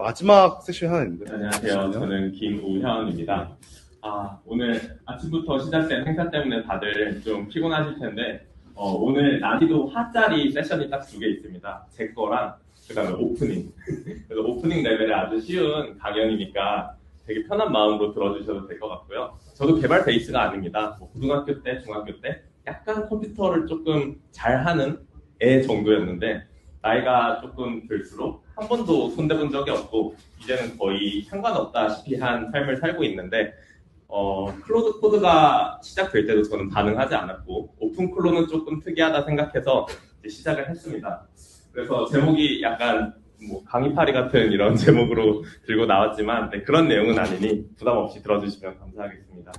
마지막 세션 하나 있는데. 안녕하세요. 저는 김우현입니다. 오늘 아침부터 시작된 행사 때문에 다들 좀 피곤하실 텐데, 오늘 난이도 하짜리 세션이 딱 2개 있습니다. 제 거랑 그다음에 오프닝. 그래서 오프닝 레벨에 아주 쉬운 강연이니까 되게 편한 마음으로 들어주셔도 될 것 같고요. 저도 개발 베이스가 아닙니다. 고등학교 때, 중학교 때 약간 컴퓨터를 조금 잘하는 애 정도였는데, 나이가 조금 들수록 한 번도 손대본 적이 없고 이제는 거의 상관없다시피 한 삶을 살고 있는데, 클로드 코드가 시작될 때도 저는 반응하지 않았고 오픈 클로는 조금 특이하다 생각해서 이제 시작을 했습니다. 그래서 제목이 약간 강의파리 같은 이런 제목으로 들고 나왔지만 그런 내용은 아니니 부담 없이 들어주시면 감사하겠습니다.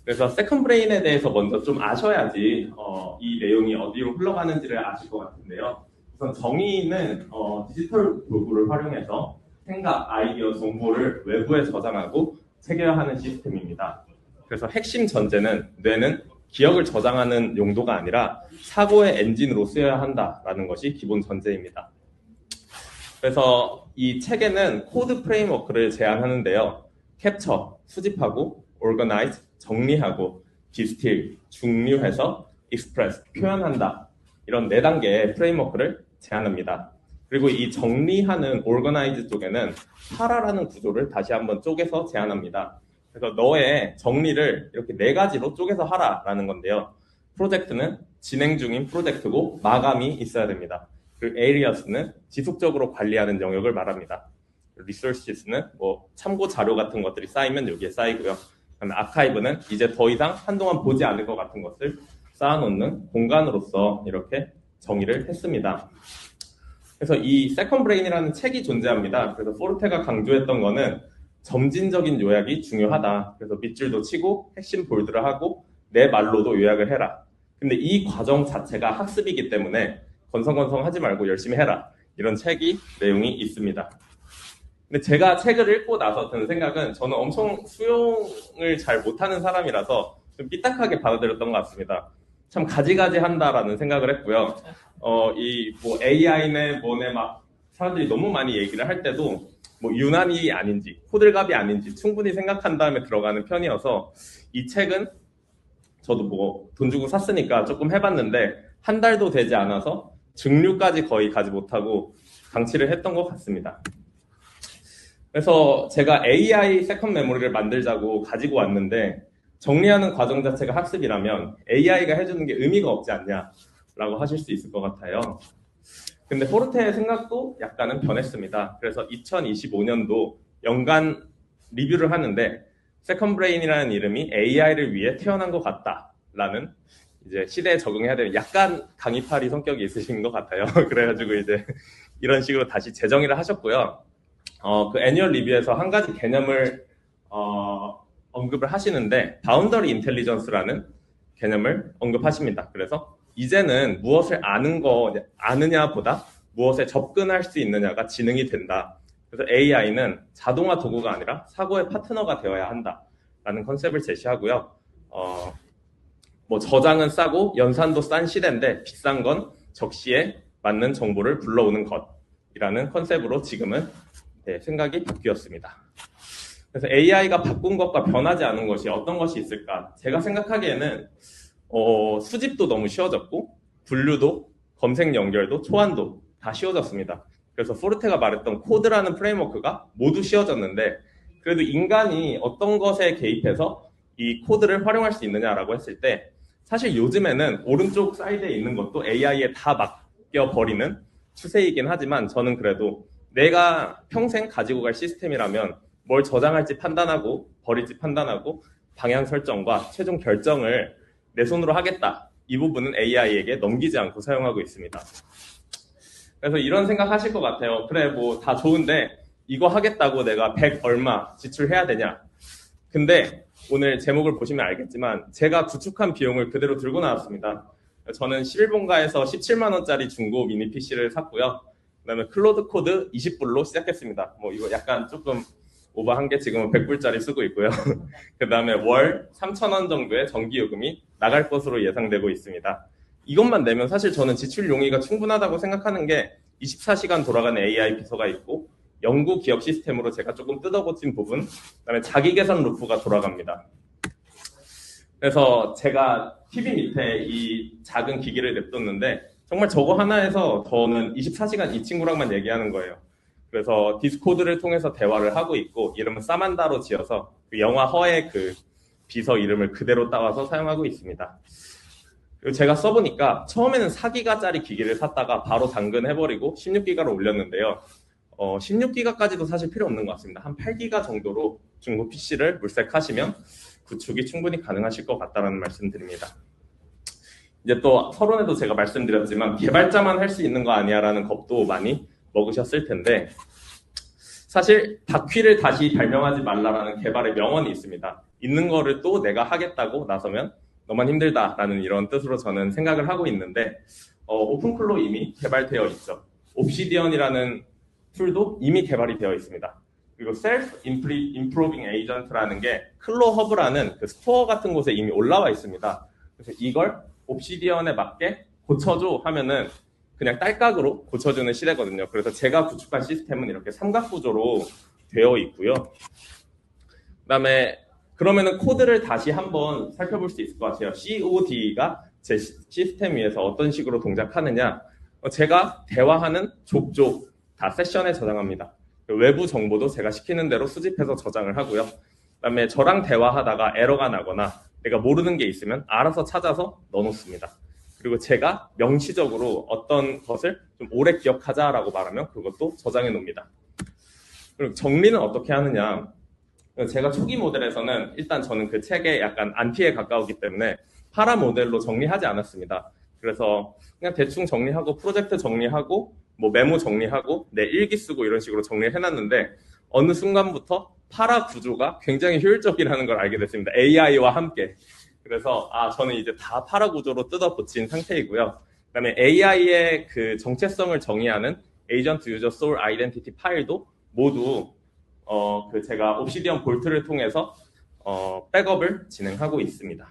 그래서 세컨 브레인에 대해서 먼저 좀 아셔야지 이 내용이 어디로 흘러가는지를 아실 것 같은데요. 우선 정의는 디지털 도구를 활용해서 생각, 아이디어, 정보를 외부에 저장하고 체계화하는 시스템입니다. 그래서 핵심 전제는 뇌는 기억을 저장하는 용도가 아니라 사고의 엔진으로 쓰여야 한다라는 것이 기본 전제입니다. 그래서 이 체계는 코드 프레임워크를 제안하는데요. 캡처, 수집하고, organize, 정리하고, 디스틸, 중류해서, express, 표현한다. 이런 4단계의 프레임워크를 제안합니다. 그리고 이 정리하는 organize 쪽에는 하라라는 구조를 다시 한번 쪼개서 제안합니다. 그래서 너의 정리를 이렇게 4가지로 쪼개서 하라라는 건데요. 프로젝트는 진행 중인 프로젝트고 마감이 있어야 됩니다. 그리고 areas는 지속적으로 관리하는 영역을 말합니다. resources는 참고 자료 같은 것들이 쌓이면 여기에 쌓이고요. 그다음에 archive는 이제 더 이상 한동안 보지 않을 것 같은 것을 쌓아놓는 공간으로서 이렇게 정의를 했습니다. 그래서 이 세컨 브레인이라는 책이 존재합니다. 그래서 포르테가 강조했던 거는 점진적인 요약이 중요하다. 그래서 밑줄도 치고 핵심 볼드를 하고 내 말로도 요약을 해라. 근데 이 과정 자체가 학습이기 때문에 건성건성 하지 말고 열심히 해라. 이런 책이 내용이 있습니다. 근데 제가 책을 읽고 나서 드는 생각은 저는 엄청 수용을 잘 못하는 사람이라서 좀 삐딱하게 받아들였던 것 같습니다. 참 가지가지 한다라는 생각을 했고요. AI네 뭐네 막 사람들이 너무 많이 얘기를 할 때도 유난히 아닌지 호들갑이 아닌지 충분히 생각한 다음에 들어가는 편이어서 이 책은 저도 돈 주고 샀으니까 조금 해봤는데 한 달도 되지 않아서 증류까지 거의 가지 못하고 방치를 했던 것 같습니다. 그래서 제가 AI 세컨 메모리를 만들자고 가지고 왔는데 정리하는 과정 자체가 학습이라면 AI가 해주는 게 의미가 없지 않냐라고 하실 수 있을 것 같아요. 근데 포르테의 생각도 약간은 변했습니다. 그래서 2025년도 연간 리뷰를 하는데 세컨 브레인이라는 이름이 AI를 위해 태어난 것 같다라는 이제 시대에 적응해야 되는 약간 강의파리 성격이 있으신 것 같아요. 그래가지고 이제 이런 식으로 다시 재정의를 하셨고요. 그 애니얼 리뷰에서 한 가지 개념을 언급을 하시는데 바운더리 인텔리전스라는 개념을 언급하십니다. 그래서 이제는 무엇을 아느냐보다 무엇에 접근할 수 있느냐가 지능이 된다. 그래서 AI는 자동화 도구가 아니라 사고의 파트너가 되어야 한다라는 컨셉을 제시하고요. 저장은 싸고 연산도 싼 시대인데 비싼 건 적시에 맞는 정보를 불러오는 것이라는 컨셉으로 지금은 생각이 바뀌었습니다. 그래서 AI가 바꾼 것과 변하지 않은 것이 어떤 것이 있을까? 제가 생각하기에는 수집도 너무 쉬워졌고 분류도, 검색 연결도, 초안도 다 쉬워졌습니다. 그래서 포르테가 말했던 코드라는 프레임워크가 모두 쉬워졌는데 그래도 인간이 어떤 것에 개입해서 이 코드를 활용할 수 있느냐라고 했을 때 사실 요즘에는 오른쪽 사이드에 있는 것도 AI에 다 맡겨버리는 추세이긴 하지만 저는 그래도 내가 평생 가지고 갈 시스템이라면 뭘 저장할지 판단하고 버릴지 판단하고 방향 설정과 최종 결정을 내 손으로 하겠다. 이 부분은 AI에게 넘기지 않고 사용하고 있습니다. 그래서 이런 생각 하실 것 같아요. 그래 다 좋은데 이거 하겠다고 내가 100 얼마 지출해야 되냐. 근데 오늘 제목을 보시면 알겠지만 제가 구축한 비용을 그대로 들고 나왔습니다. 저는 11번가에서 17만 원짜리 중고 미니 PC를 샀고요. 그다음에 클로드 코드 20불로 시작했습니다. 이거 약간 조금 오버한 게 지금은 100불짜리 쓰고 있고요. 그 다음에 월 3,000원 정도의 전기요금이 나갈 것으로 예상되고 있습니다. 이것만 내면 사실 저는 지출 용의가 충분하다고 생각하는 게 24시간 돌아가는 AI 비서가 있고 연구 기억 시스템으로 제가 조금 뜯어고친 부분, 그다음에 자기 개선 루프가 돌아갑니다. 그래서 제가 TV 밑에 이 작은 기기를 냅뒀는데 정말 저거 하나에서 저는 24시간 이 친구랑만 얘기하는 거예요. 그래서 디스코드를 통해서 대화를 하고 있고 이름은 사만다로 지어서 그 영화 허의 그 비서 이름을 그대로 따와서 사용하고 있습니다. 그리고 제가 써보니까 처음에는 4기가짜리 기기를 샀다가 바로 당근해버리고 16기가로 올렸는데요. 16기가까지도 사실 필요 없는 것 같습니다. 한 8기가 정도로 중고 PC를 물색하시면 구축이 충분히 가능하실 것 같다는 말씀 드립니다. 이제 또 서론에도 제가 말씀드렸지만 개발자만 할 수 있는 거 아니야 라는 겁도 많이 먹으셨을 텐데 사실 바퀴를 다시 발명하지 말라라는 개발의 명언이 있습니다. 있는 거를 또 내가 하겠다고 나서면 너만 힘들다라는 이런 뜻으로 저는 생각을 하고 있는데 오픈클로 이미 개발되어 있죠. 옵시디언이라는 툴도 이미 개발이 되어 있습니다. 그리고 셀프 임프로빙 에이전트라는 게 클로 허브라는 그 스토어 같은 곳에 이미 올라와 있습니다. 그래서 이걸 옵시디언에 맞게 고쳐줘 하면은 그냥 딸깍으로 고쳐주는 시대거든요. 그래서 제가 구축한 시스템은 이렇게 삼각구조로 되어 있고요. 그다음에 그러면은 코드를 다시 한번 살펴볼 수 있을 것 같아요. COD가 제 시스템 위에서 어떤 식으로 동작하느냐. 제가 대화하는 족족 다 세션에 저장합니다. 외부 정보도 제가 시키는 대로 수집해서 저장을 하고요. 그다음에 저랑 대화하다가 에러가 나거나 내가 모르는 게 있으면 알아서 찾아서 넣어놓습니다. 그리고 제가 명시적으로 어떤 것을 좀 오래 기억하자라고 말하면 그것도 저장해 놓습니다. 그리고 정리는 어떻게 하느냐. 제가 초기 모델에서는 일단 저는 그 책에 약간 안티에 가까우기 때문에 파라 모델로 정리하지 않았습니다. 그래서 그냥 대충 정리하고 프로젝트 정리하고 뭐 메모 정리하고 내 일기 쓰고 이런 식으로 정리를 해놨는데 어느 순간부터 파라 구조가 굉장히 효율적이라는 걸 알게 됐습니다. AI와 함께. 그래서 저는 이제 다 파라 구조로 뜯어 고친 상태이고요. 그다음에 AI의 그 정체성을 정의하는 에이전트 유저 소울 아이덴티티 파일도 모두 제가 옵시디언 볼트를 통해서 백업을 진행하고 있습니다.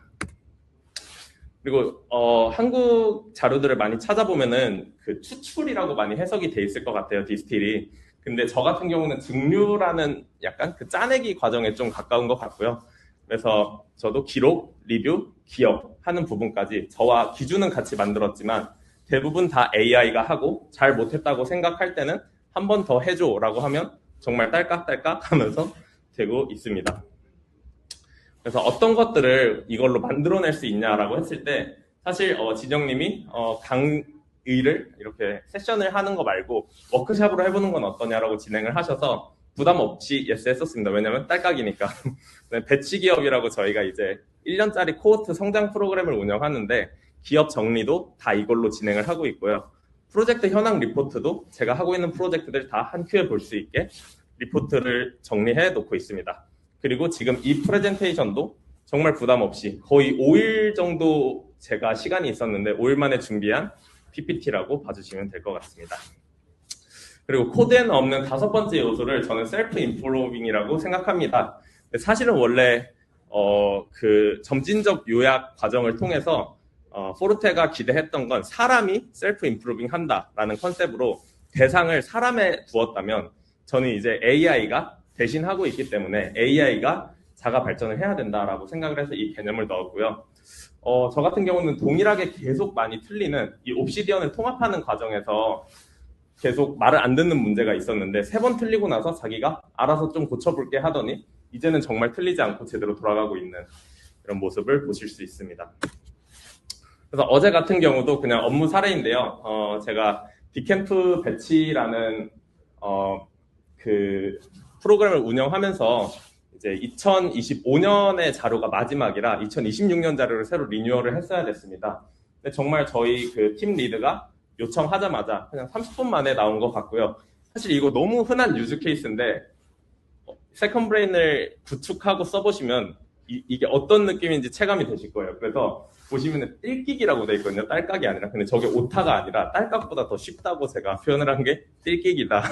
그리고 한국 자료들을 많이 찾아보면은 그 추출이라고 많이 해석이 돼 있을 것 같아요, 디스틸이. 근데 저 같은 경우는 증류라는 약간 그 짜내기 과정에 좀 가까운 것 같고요. 그래서 저도 기록, 리뷰, 기억 하는 부분까지 저와 기준은 같이 만들었지만 대부분 다 AI가 하고 잘 못했다고 생각할 때는 한 번 더 해줘라고 하면 정말 딸깍딸깍 하면서 되고 있습니다. 그래서 어떤 것들을 이걸로 만들어낼 수 있냐라고 했을 때 사실 진영님이 강의를 이렇게 세션을 하는 거 말고 워크샵으로 해보는 건 어떠냐라고 진행을 하셔서 부담 없이 예스 했었습니다. 왜냐면 딸깍이니까. 배치 기업이라고 저희가 이제 1년짜리 코호트 성장 프로그램을 운영하는데 기업 정리도 다 이걸로 진행을 하고 있고요. 프로젝트 현황 리포트도 제가 하고 있는 프로젝트들 다 한 큐에 볼 수 있게 리포트를 정리해 놓고 있습니다. 그리고 지금 이 프레젠테이션도 정말 부담 없이 거의 5일 정도 제가 시간이 있었는데 5일 만에 준비한 PPT라고 봐주시면 될 것 같습니다. 그리고 코드에는 없는 5번째 요소를 저는 셀프 임프로빙이라고 생각합니다. 사실은 원래 그 점진적 요약 과정을 통해서 포르테가 기대했던 건 사람이 셀프 임프로빙 한다라는 컨셉으로 대상을 사람에 두었다면 저는 이제 AI가 대신하고 있기 때문에 AI가 자가 발전을 해야 된다라고 생각을 해서 이 개념을 넣었고요. 저 같은 경우는 동일하게 계속 많이 틀리는 이 옵시디언을 통합하는 과정에서 계속 말을 안 듣는 문제가 있었는데 3번 틀리고 나서 자기가 알아서 좀 고쳐볼게 하더니 이제는 정말 틀리지 않고 제대로 돌아가고 있는 이런 모습을 보실 수 있습니다. 그래서 어제 같은 경우도 그냥 업무 사례인데요. 제가 디캠프 배치라는 그 프로그램을 운영하면서 이제 2025년의 자료가 마지막이라 2026년 자료를 새로 리뉴얼을 했어야 됐습니다. 근데 정말 저희 그 팀 리드가 요청하자마자 그냥 30분 만에 나온 것 같고요. 사실 이거 너무 흔한 유즈 케이스인데 세컨 브레인을 구축하고 써보시면 이게 어떤 느낌인지 체감이 되실 거예요. 그래서 보시면 띨끽이라고 돼 있거든요. 딸깍이 아니라. 근데 저게 오타가 아니라 딸깍보다 더 쉽다고 제가 표현을 한 게 띨끽이다.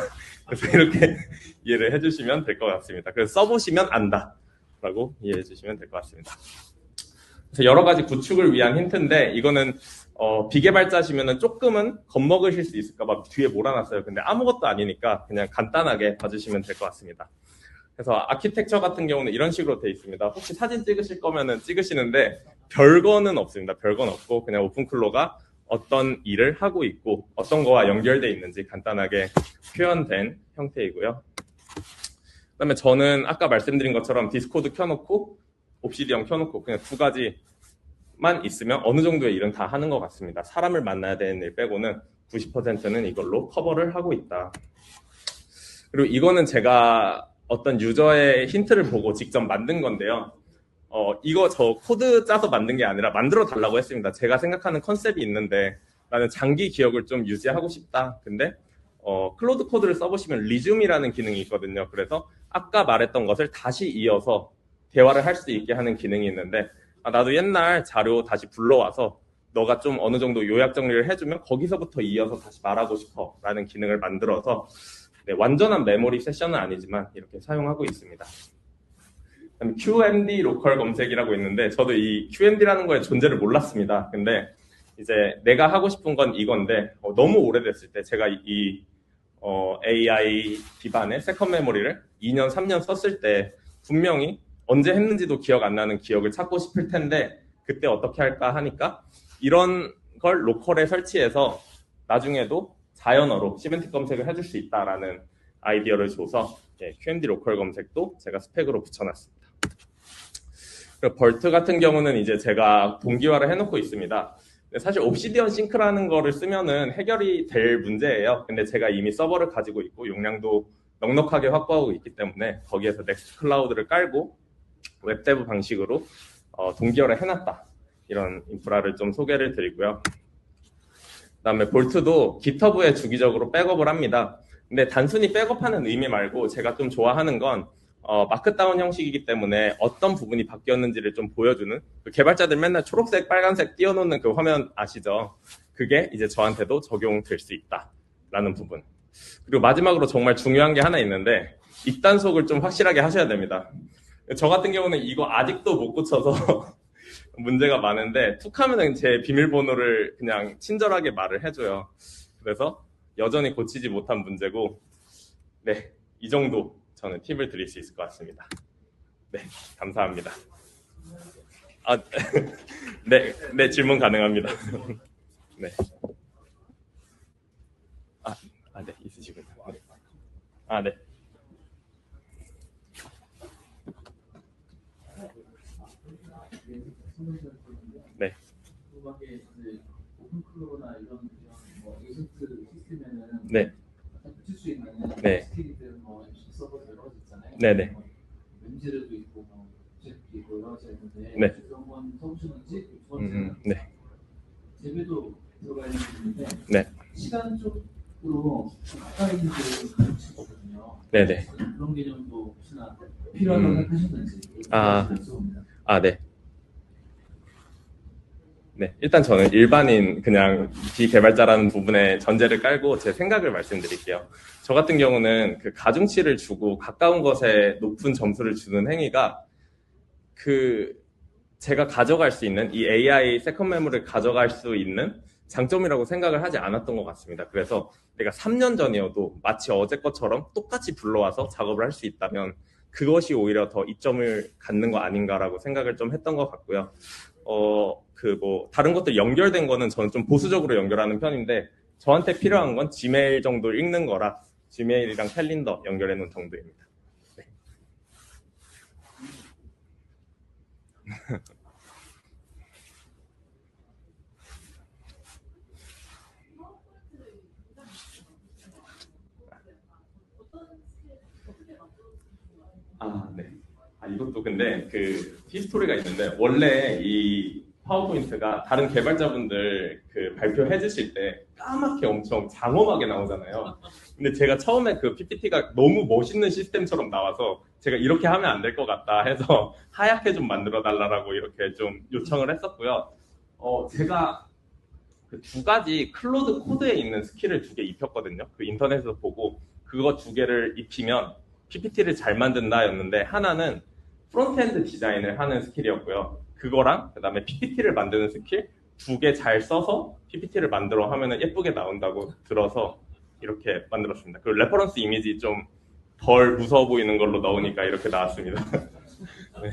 그래서 이렇게 이해를 해주시면 될 것 같습니다. 그래서 써보시면 안다라고 이해해 주시면 될 것 같습니다. 그래서 여러 가지 구축을 위한 힌트인데 이거는 비개발자시면은 조금은 겁먹으실 수 있을까봐 뒤에 몰아놨어요. 근데 아무것도 아니니까 그냥 간단하게 봐주시면 될 것 같습니다. 그래서 아키텍처 같은 경우는 이런 식으로 돼 있습니다. 혹시 사진 찍으실 거면은 찍으시는데 별거는 없습니다. 별건 없고 그냥 오픈클로가 어떤 일을 하고 있고 어떤 거와 연결돼 있는지 간단하게 표현된 형태이고요. 그다음에 저는 아까 말씀드린 것처럼 디스코드 켜놓고 옵시디언 켜놓고 그냥 두 가지만 있으면 어느 정도의 일은 다 하는 것 같습니다. 사람을 만나야 되는 일 빼고는 90%는 이걸로 커버를 하고 있다. 그리고 이거는 제가 어떤 유저의 힌트를 보고 직접 만든 건데요. 이거 저 코드 짜서 만든 게 아니라 만들어 달라고 했습니다. 제가 생각하는 컨셉이 있는데 나는 장기 기억을 좀 유지하고 싶다. 근데 클로드 코드를 써보시면 리즘이라는 기능이 있거든요. 그래서 아까 말했던 것을 다시 이어서 대화를 할 수 있게 하는 기능이 있는데 나도 옛날 자료 다시 불러와서 너가 좀 어느 정도 요약 정리를 해주면 거기서부터 이어서 다시 말하고 싶어 라는 기능을 만들어서 완전한 메모리 세션은 아니지만 이렇게 사용하고 있습니다. QMD 로컬 검색이라고 있는데 저도 이 QMD라는 거의 존재를 몰랐습니다. 근데 이제 내가 하고 싶은 건 이건데 너무 오래됐을 때 제가 이 AI 기반의 세컨 메모리를 2년, 3년 썼을 때 분명히 언제 했는지도 기억 안 나는 기억을 찾고 싶을 텐데 그때 어떻게 할까 하니까 이런 걸 로컬에 설치해서 나중에도 자연어로 시멘틱 검색을 해줄 수 있다라는 아이디어를 줘서 QMD 로컬 검색도 제가 스펙으로 붙여놨습니다. 그리고 벌트 같은 경우는 이제 제가 동기화를 해놓고 있습니다. 사실 옵시디언 싱크라는 거를 쓰면은 해결이 될 문제예요. 근데 제가 이미 서버를 가지고 있고 용량도 넉넉하게 확보하고 있기 때문에 거기에서 넥스트 클라우드를 깔고 웹데브 방식으로 동기화를 해놨다. 이런 인프라를 좀 소개를 드리고요. 그다음에 볼트도 GitHub에 주기적으로 백업을 합니다. 근데 단순히 백업하는 의미 말고 제가 좀 좋아하는 건 마크다운 형식이기 때문에 어떤 부분이 바뀌었는지를 좀 보여주는 개발자들 맨날 초록색, 빨간색 띄워놓는 그 화면 아시죠? 그게 이제 저한테도 적용될 수 있다라는 부분. 그리고 마지막으로 정말 중요한 게 하나 있는데 입단속을 좀 확실하게 하셔야 됩니다. 저 같은 경우는 이거 아직도 못 고쳐서 문제가 많은데 툭하면은 제 비밀번호를 그냥 친절하게 말을 해줘요. 그래서 여전히 고치지 못한 문제고 네, 이 정도 저는 팁을 드릴 수 있을 것 같습니다. 네, 감사합니다. 네, 질문 가능합니다. 네. 네, 있으시군요. 네. 네. 오픈클로나 이런 에이전트 시스템에는 네. 붙일 수 있는 네. 스킬이든 서버도 여러 가지 있잖아요. 네네. 웹지르도 있고 웹도 있고 여러 가지 있는데 네. 그런 건 써보셨는지 두 번째는 네. 제배도 들어가 있는데 네. 시간적으로 가까이 있는 게 가르치거든요. 네네. 그런 개념도 혹시나 필요하다고 생각하셨는지. 네. 네, 일단 저는 일반인 그냥 비개발자라는 부분에 전제를 깔고 제 생각을 말씀드릴게요. 저 같은 경우는 그 가중치를 주고 가까운 것에 높은 점수를 주는 행위가 제가 가져갈 수 있는 이 AI 세컨 메모를 가져갈 수 있는 장점이라고 생각을 하지 않았던 것 같습니다. 그래서 내가 3년 전이어도 마치 어제 것처럼 똑같이 불러와서 작업을 할 수 있다면 그것이 오히려 더 이점을 갖는 거 아닌가라고 생각을 좀 했던 것 같고요. 다른 것들 연결된 거는 저는 좀 보수적으로 연결하는 편인데 저한테 필요한 건 지메일 정도 읽는 거라 지메일이랑 캘린더 연결해 놓은 정도입니다. 네. 네. 이것도 근데 히스토리가 있는데 원래 이 파워포인트가 다른 개발자분들 발표해 주실 때 까맣게 엄청 장엄하게 나오잖아요. 근데 제가 처음에 PPT가 너무 멋있는 시스템처럼 나와서 제가 이렇게 하면 안 될 것 같다 해서 하얗게 좀 만들어 달라고 이렇게 좀 요청을 했었고요. 제가 두 가지 클로드 코드에 있는 스킬을 2개 입혔거든요. 인터넷에서 보고 그거 2개를 입히면 PPT를 잘 만든다였는데 하나는 프론트엔드 디자인을 하는 스킬이었고요. 그거랑 그다음에 PPT를 만드는 스킬 두 개 잘 써서 PPT를 만들어 하면은 예쁘게 나온다고 들어서 이렇게 만들었습니다. 그리고 레퍼런스 이미지 좀 덜 무서워 보이는 걸로 넣으니까 이렇게 나왔습니다. 네.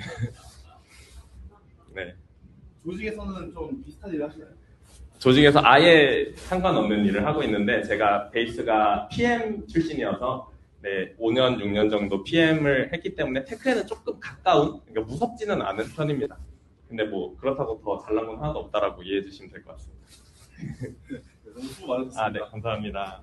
네. 조직에서는 좀 비슷한 일을 하시나요? 조직에서 아예 상관없는 일을 하고 있는데 제가 베이스가 PM 출신이어서 네, 5년, 6년 정도 PM을 했기 때문에 테크에는 조금 가까운, 그러니까 무섭지는 않은 편입니다. 근데 뭐 그렇다고 더 잘난 건 하나도 없다라고 이해해 주시면 될 것 같습니다. 너무 수고 많으셨습니다. 아, 네, 감사합니다.